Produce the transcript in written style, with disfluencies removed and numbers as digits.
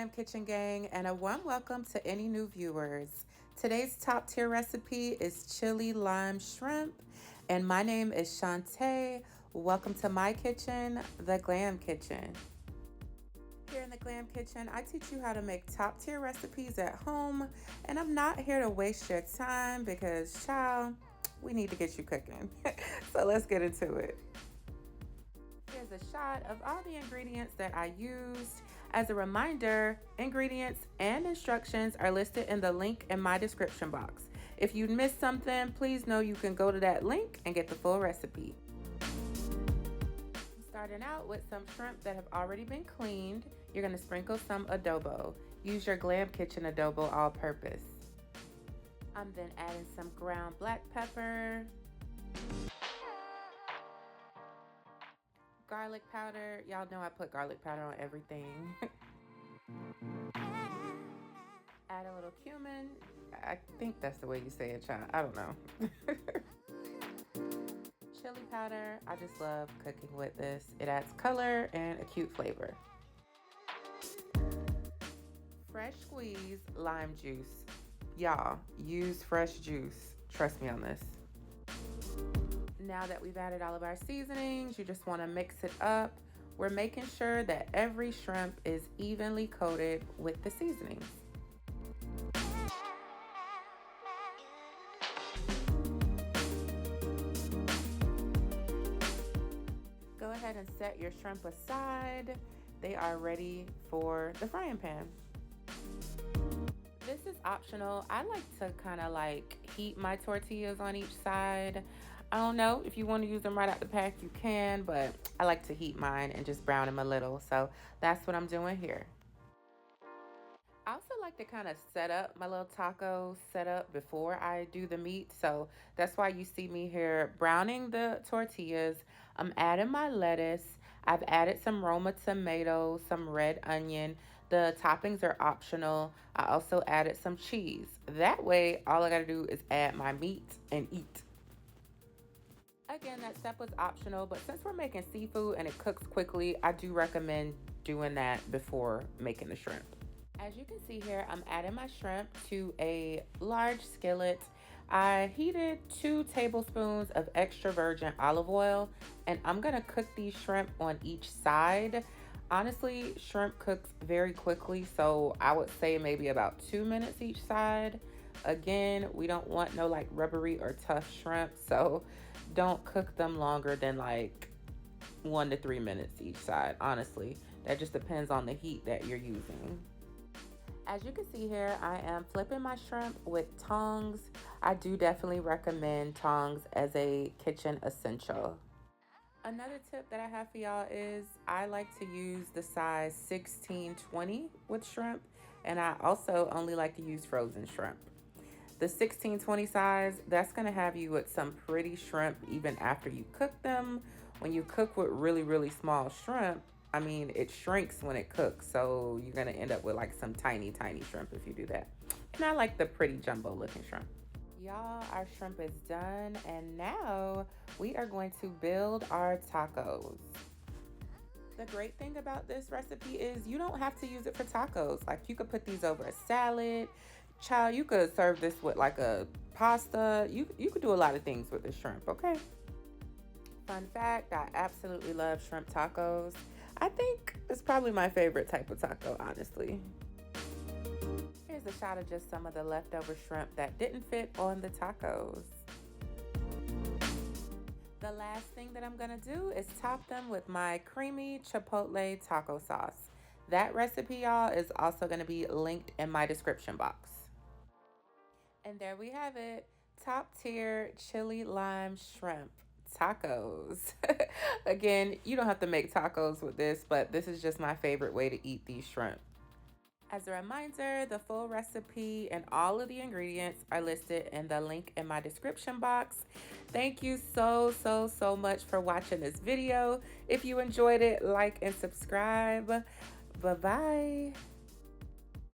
Glam Kitchen Gang, and a warm welcome to any new viewers. Today's top tier recipe is chili lime shrimp, and my name is Shantae. Welcome to my kitchen, the Glam Kitchen. Here in the Glam Kitchen, I teach you how to make top tier recipes at home, and I'm not here to waste your time because, child, we need to get you cooking. So let's get into it. Here's a shot of all the ingredients that I used. As a reminder, ingredients and instructions are listed in the link in my description box. If you missed something, please know you can go to that link and get the full recipe. I'm starting out with some shrimp that have already been cleaned. You're going to sprinkle some adobo. Use your Glam Kitchen adobo all-purpose. I'm then adding some ground black pepper, garlic powder. Y'all know I put garlic powder on everything. Add a little cumin. I think that's the way you say it, child. I don't know. Chili powder. I just love cooking with this. It adds color and a cute flavor. Fresh squeezed lime juice. Y'all, use fresh juice. Trust me on this. Now that we've added all of our seasonings, you just want to mix it up. We're making sure that every shrimp is evenly coated with the seasonings. Go ahead and set your shrimp aside. They are ready for the frying pan. This is optional. I like to kind of like heat my tortillas on each side. I don't know if you want to use them right out the pack, you can, but I like to heat mine and just brown them a little. So that's what I'm doing here. I also like to kind of set up my little taco setup before I do the meat. So that's why you see me here browning the tortillas. I'm adding my lettuce. I've added some Roma tomatoes, some red onion. The toppings are optional. I also added some cheese. That way, all I gotta do is add my meat and eat. Again, that step was optional, but since we're making seafood and it cooks quickly, I do recommend doing that before making the shrimp. As you can see here, I'm adding my shrimp to a large skillet. I heated 2 tablespoons of extra virgin olive oil, and I'm gonna cook these shrimp on each side. Honestly, shrimp cooks very quickly, so I would say maybe about 2 minutes each side. Again, we don't want no like rubbery or tough shrimp, so don't cook them longer than like 1 to 3 minutes each side. Honestly, that just depends on the heat that you're using. As you can see here, I am flipping my shrimp with tongs. I do definitely recommend tongs as a kitchen essential. Another tip that I have for y'all is I like to use the size 16-20 with shrimp, and I also only like to use frozen shrimp. The 16-20 size, that's gonna have you with some pretty shrimp even after you cook them. When you cook with really, really small shrimp, I mean, it shrinks when it cooks, so you're gonna end up with like some tiny, tiny shrimp if you do that. And I like the pretty jumbo looking shrimp. Y'all, our shrimp is done, and now we are going to build our tacos. The great thing about this recipe is you don't have to use it for tacos. Like, you could put these over a salad. Child, you could serve this with like a pasta. You could do a lot of things with the shrimp, okay? Fun fact, I absolutely love shrimp tacos. I think it's probably my favorite type of taco, honestly. Here's a shot of just some of the leftover shrimp that didn't fit on the tacos. The last thing that I'm gonna do is top them with my creamy Chipotle taco sauce. That recipe, y'all, is also gonna be linked in my description box. And there we have it, top tier chili lime shrimp tacos. Again, you don't have to make tacos with this, but this is just my favorite way to eat these shrimp. As a reminder, the full recipe and all of the ingredients are listed in the link in my description box. Thank you so much for watching this video. If you enjoyed it, like and subscribe. Bye-bye.